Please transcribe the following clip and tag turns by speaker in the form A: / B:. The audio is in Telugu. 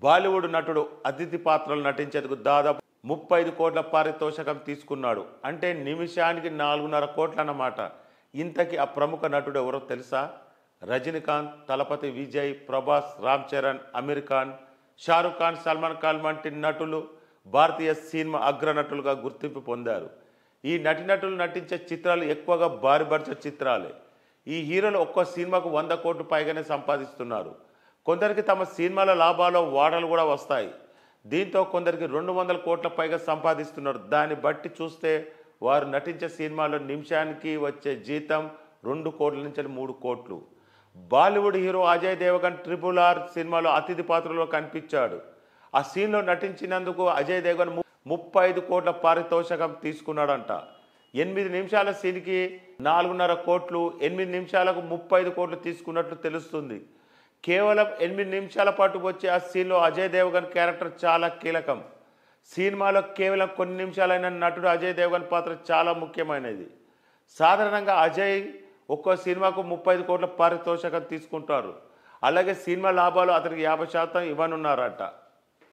A: బాలీవుడ్ నటుడు అతిథి పాత్రలు నటించేందుకు దాదాపు 35 కోట్ల పారితోషికం తీసుకున్నాడు. అంటే నిమిషానికి 4.5 కోట్లు అన్నమాట. ఇంతకీ ఆ ప్రముఖ నటుడు ఎవరో తెలుసా? రజనీకాంత్, తలపతి విజయ్, ప్రభాస్, రామ్ చరణ్, అమీర్ ఖాన్, షారుఖ్ ఖాన్, సల్మాన్ ఖాన్ వంటి నటులు భారతీయ సినిమా అగ్రనటులుగా గుర్తింపు పొందారు. ఈ నటీనటులు నటించే చిత్రాలు ఎక్కువగా భారీ బడ్జెట్ చిత్రాలే. ఈ హీరోలు ఒక్కో సినిమాకు 100 కోట్లు పైగానే సంపాదిస్తున్నారు. కొందరికి తమ సినిమాల లాభాలు వాటలు కూడా వస్తాయి. దీంతో కొందరికి 200 కోట్ల పైగా సంపాదిస్తున్నారు. దాన్ని బట్టి చూస్తే వారు నటించే సినిమాలో నిమిషానికి వచ్చే జీతం 2 కోట్ల నుంచి 3 కోట్లు. బాలీవుడ్ హీరో అజయ్ దేవగన్ RRR సినిమాలో అతిథి పాత్రలో కనిపించాడు. ఆ సీన్లో నటించినందుకు అజయ్ దేవగన్ 35 కోట్ల పారితోషికం తీసుకున్నాడంట. 8 నిమిషాల సీన్కి 4.5 కోట్లు, 8 నిమిషాలకు 35 కోట్లు తీసుకున్నట్లు తెలుస్తుంది. కేవలం 8 నిమిషాల పాటు వచ్చే ఆ సీన్లో అజయ్ దేవగన్ క్యారెక్టర్ చాలా కీలకం. సినిమాలో కేవలం కొన్ని నిమిషాలైన నటుడు అజయ్ దేవగన్ పాత్ర చాలా ముఖ్యమైనది. సాధారణంగా అజయ్ ఒక్కో సినిమాకు 35 కోట్ల పారితోషికం తీసుకుంటారు. అలాగే సినిమా లాభాలు అతనికి 50% ఇవ్వనున్నారట.